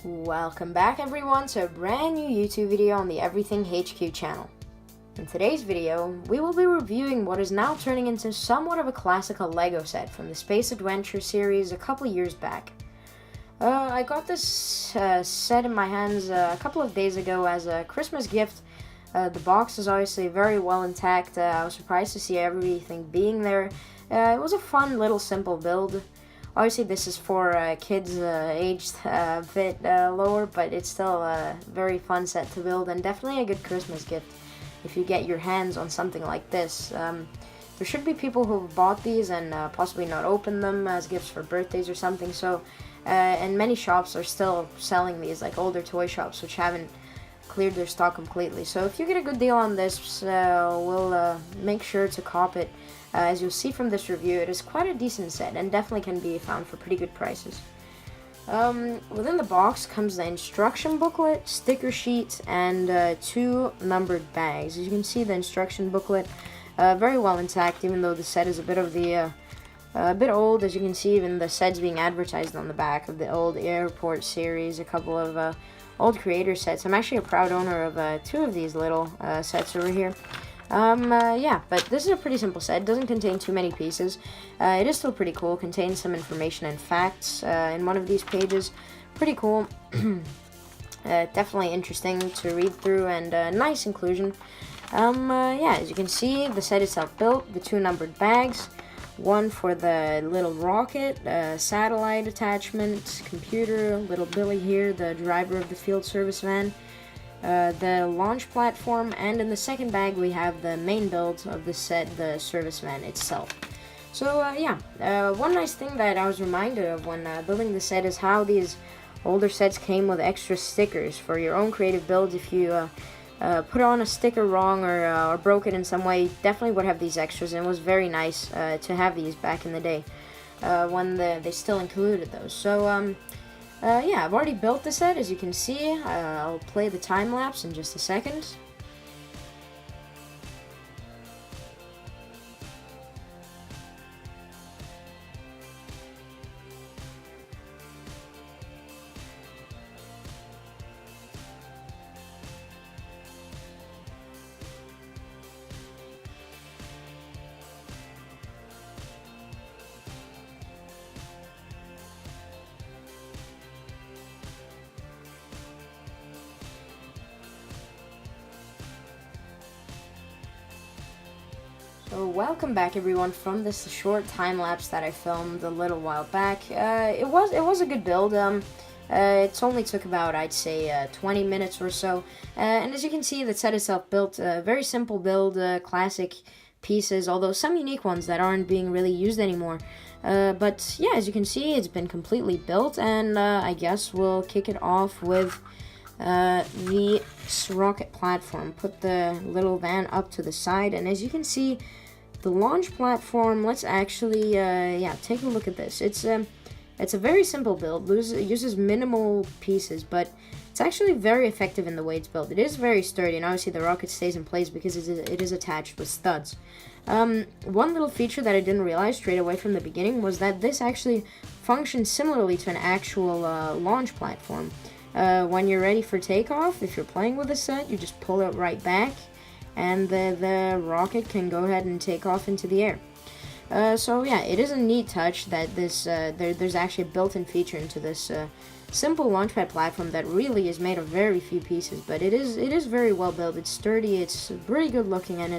Welcome back everyone to a brand new YouTube video on the Everything HQ channel. In today's video, we will be reviewing what is now turning into somewhat of a classical LEGO set from the Space Adventure series a couple years back. I got this set in my hands a couple of days ago as a Christmas gift. The box is obviously very well intact. I was surprised to see everything being there. It was a fun little simple build. Obviously this is for kids aged a bit lower, but it's still a very fun set to build and definitely a good Christmas gift if you get your hands on something like this. There should be people who have bought these and possibly not opened them as gifts for birthdays or something, so and many shops are still selling these, like older toy shops which haven't cleared their stock completely. So if you get a good deal on this, we'll make sure to cop it. As you'll see from this review, it is quite a decent set and definitely can be found for pretty good prices. Within the box comes the instruction booklet, sticker sheet, and 2 numbered bags. As you can see, the instruction booklet very well intact, even though the set is a bit of the a bit old. As you can see, even the sets being advertised on the back of the old Airport series, a couple of old creator sets. I'm actually a proud owner of 2 of these little sets over here. Yeah, but this is a pretty simple set. It doesn't contain too many pieces. It is still pretty cool. Contains some information and facts in one of these pages. Pretty cool. Definitely interesting to read through and nice inclusion. Yeah, as you can see, the set itself built, the 2 numbered bags, one for the little rocket, satellite attachment, computer, little Billy here, the driver of the field service van, the launch platform, and in the second bag we have the main build of the set, the service van itself. So yeah, one nice thing that I was reminded of when building the set is how these older sets came with extra stickers for your own creative builds. If you put on a sticker wrong or broke it in some way, you definitely would have these extras, and it was very nice to have these back in the day when they still included those. So yeah, I've already built the set, as you can see. I'll play the time lapse in just a second. So welcome back everyone from this short time lapse that I filmed a little while back. It was a good build. It only took about, I'd say, 20 minutes or so. And as you can see, the set itself built a very simple build, classic pieces, although some unique ones that aren't being really used anymore. But yeah, as you can see, it's been completely built, and I guess we'll kick it off with the rocket platform. Put the little van up to the side, and as you can see, the launch platform, let's actually yeah, take a look at this. It's a very simple build. It uses minimal pieces, but it's actually very effective in the way it's built. It is very sturdy, and obviously the rocket stays in place because it is attached with studs. One little feature that I didn't realize straight away from the beginning was that this actually functions similarly to an actual launch platform. When you're ready for takeoff, if you're playing with the set, you just pull it right back, and the rocket can go ahead and take off into the air. So yeah, it is a neat touch that this there's actually a built-in feature into this simple launchpad platform that really is made of very few pieces, but it is very well built. It's sturdy, it's pretty good looking, and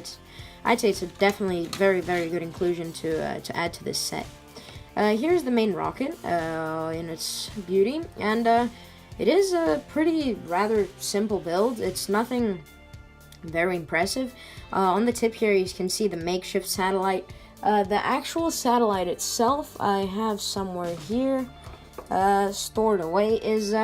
I'd say it's a definitely very good inclusion to add to this set. Here's the main rocket in its beauty, and it is a pretty rather simple build. It's nothing very impressive. On the tip here you can see the makeshift satellite. The actual satellite itself I have somewhere here stored away is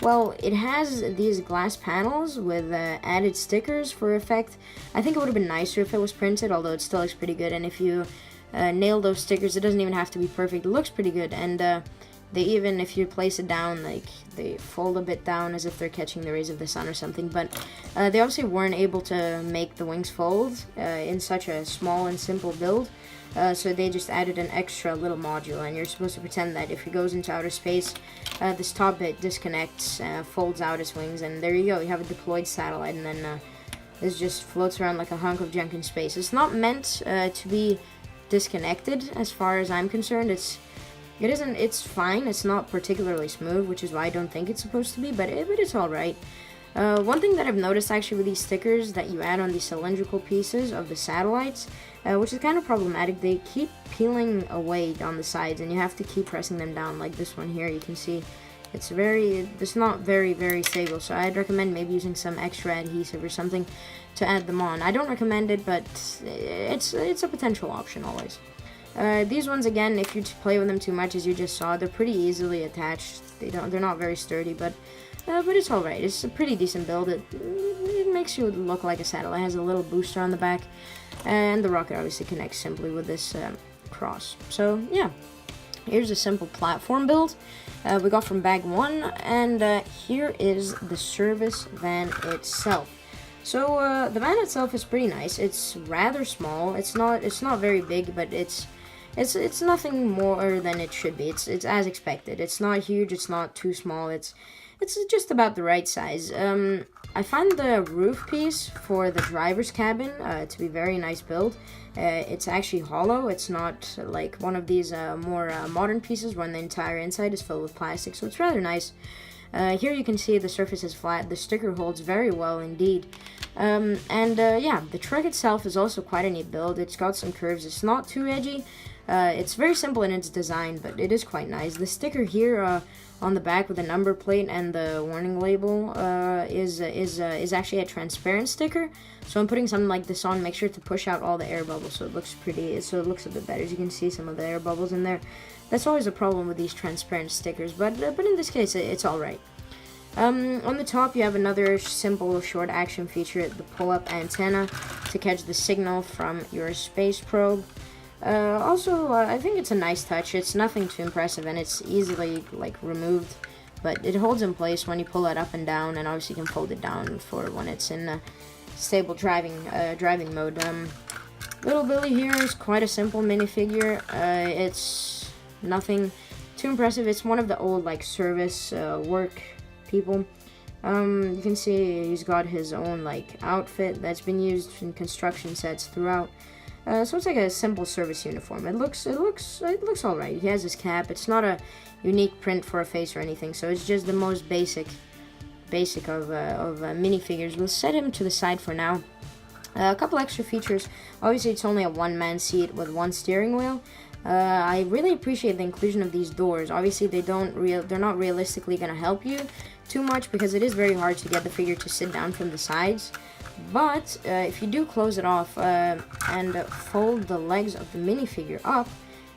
well, it has these glass panels with added stickers for effect. I think it would have been nicer if it was printed, although it still looks pretty good, and if you nail those stickers, it doesn't even have to be perfect. It looks pretty good, and they even, if you place it down, like, they fold a bit down as if they're catching the rays of the sun or something, but they obviously weren't able to make the wings fold in such a small and simple build. So they just added an extra little module, and you're supposed to pretend that if he goes into outer space, this top bit disconnects, folds out its wings, and there you go. You have a deployed satellite, and then this just floats around like a hunk of junk in space. It's not meant to be disconnected, as far as I'm concerned. It's fine. It's not particularly smooth, which is why I don't think it's supposed to be, but it's all right. One thing that I've noticed actually with these stickers that you add on these cylindrical pieces of the satellites, which is kind of problematic, they keep peeling away on the sides, and you have to keep pressing them down. Like this one here, you can see it's not very stable. So I'd recommend maybe using some extra adhesive or something to add them on. I don't recommend it, but it's a potential option always. These ones, again, if you play with them too much, as you just saw, they're pretty easily attached. They're not very sturdy, but it's alright. It's a pretty decent build. It makes you look like a satellite. It has a little booster on the back, and the rocket obviously connects simply with this cross. So yeah, here's a simple platform build we got from bag 1, and here is the service van itself. So the van itself is pretty nice. It's rather small. It's not very big, but it's nothing more than it should be. It's as expected. It's not huge. It's not too small. It's just about the right size. I find the roof piece for the driver's cabin to be very nice build. It's actually hollow. It's not like one of these more modern pieces when the entire inside is filled with plastic, so it's rather nice. Here you can see the surface is flat. The sticker holds very well indeed. Yeah, the truck itself is also quite a neat build. It's got some curves. It's not too edgy. It's very simple in its design, but it is quite nice. The sticker here on the back with the number plate and the warning label is actually a transparent sticker. So I'm putting something like this on. Make sure to push out all the air bubbles so it looks pretty. So it looks a bit better. As you can see some of the air bubbles in there. That's always a problem with these transparent stickers, but in this case it's all right. On the top you have another simple short action feature, the pull-up antenna to catch the signal from your space probe. Also, I think it's a nice touch. It's nothing too impressive, and it's easily removed, but it holds in place when you pull it up and down, and obviously you can fold it down for when it's in stable driving mode. Little Billy here is quite a simple minifigure. It's nothing too impressive. It's one of the old service work people. You can see he's got his own outfit that's been used in construction sets throughout. So it's like a simple service uniform. It looks all right. He has his cap. It's not a unique print for a face or anything. So it's just the most basic of minifigures. We'll set him to the side for now. A couple extra features. Obviously, it's only a one-man seat with one steering wheel. I really appreciate the inclusion of these doors. Obviously, they're not realistically going to help you too much because it is very hard to get the figure to sit down from the sides. But if you do close it off and fold the legs of the minifigure up,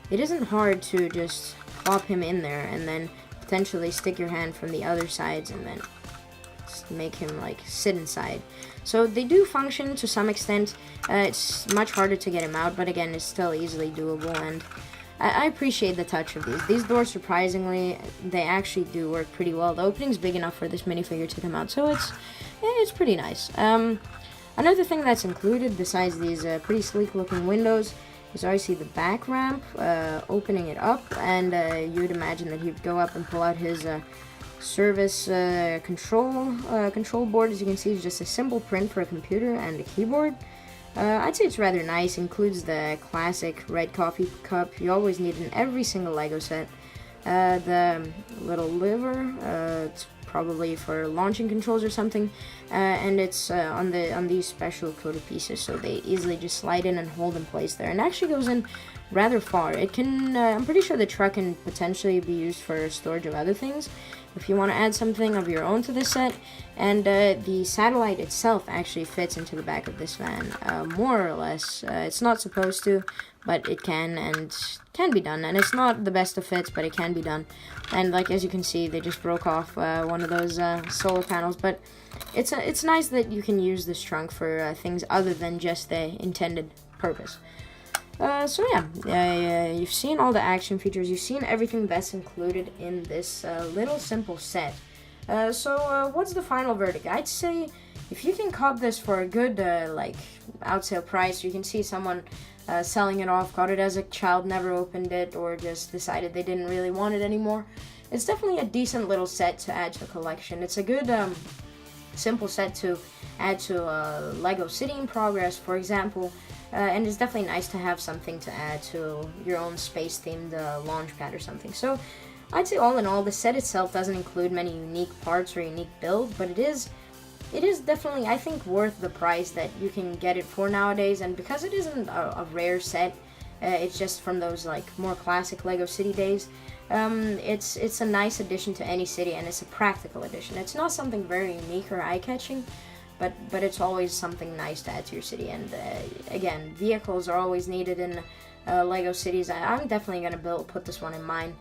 it isn't hard to just plop him in there and then potentially stick your hand from the other sides and then make him sit inside. So they do function to some extent. It's much harder to get him out, but again, it's still easily doable, and I appreciate the touch of these. These doors, surprisingly, they actually do work pretty well. The opening's big enough for this minifigure to come out, so it's pretty nice. Another thing that's included, besides these pretty sleek-looking windows, is obviously the back ramp, opening it up, and you would imagine that he'd go up and pull out his service control board. As you can see, it's just a simple print for a computer and a keyboard. I'd say it's rather nice. Includes the classic red coffee cup you always need in every single Lego set. The little lever, it's probably for launching controls or something, and it's on these special coated pieces, so they easily just slide in and hold in place there, and actually goes in rather far. It can, I'm pretty sure the truck can potentially be used for storage of other things if you want to add something of your own to this set. And the satellite itself actually fits into the back of this van, more or less. It's not supposed to, but it can, and can be done. And it's not the best of fits, but it can be done. And as you can see, they just broke off one of those solar panels, but it's nice that you can use this trunk for things other than just the intended purpose. So yeah, you've seen all the action features, you've seen everything that's included in this little simple set. So what's the final verdict? I'd say if you can cop this for a good out sale price, you can see someone selling it off, got it as a child, never opened it, or just decided they didn't really want it anymore. It's definitely a decent little set to add to a collection. It's a good, simple set to add to Lego City in Progress, for example. And it's definitely nice to have something to add to your own space-themed launch pad or something. So I'd say all in all, the set itself doesn't include many unique parts or unique builds, but it is definitely, I think, worth the price that you can get it for nowadays. And because it isn't a rare set, it's just from those like more classic Lego City days. It's a nice addition to any city, and it's a practical addition. It's not something very unique or eye-catching, but it's always something nice to add to your city. And again, vehicles are always needed in Lego cities. I'm definitely gonna put this one in mine.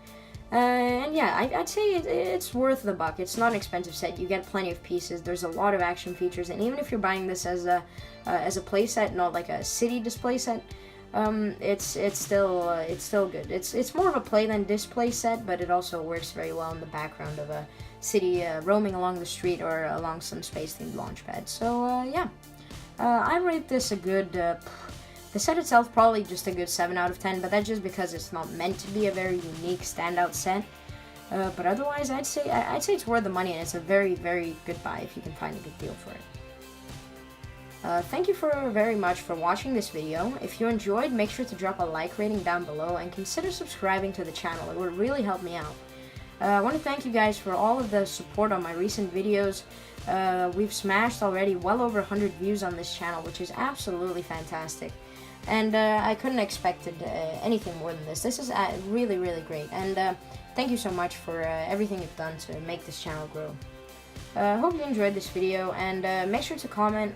And yeah, I'd say it's worth the buck. It's not an expensive set. You get plenty of pieces. There's a lot of action features, and even if you're buying this as a play set, not like a city display set, it's still good. It's more of a play than display set, but it also works very well in the background of a city roaming along the street or along some space-themed launch pad. So yeah, I rate this a good. The set itself probably just a good 7 out of 10, but that's just because it's not meant to be a very unique standout set. But otherwise, I'd say it's worth the money, and it's a very, very good buy if you can find a good deal for it. Thank you very much for watching this video. If you enjoyed, make sure to drop a like rating down below and consider subscribing to the channel. It would really help me out. I want to thank you guys for all of the support on my recent videos. We've smashed already well over 100 views on this channel, which is absolutely fantastic. And I couldn't expect anything more than this. This is really, really great. And thank you so much for everything you've done to make this channel grow. Hope you enjoyed this video, and make sure to comment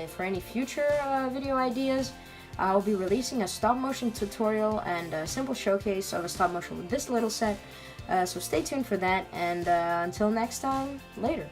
for any future video ideas. I'll be releasing a stop motion tutorial and a simple showcase of a stop motion with this little set. So stay tuned for that, and until next time, later.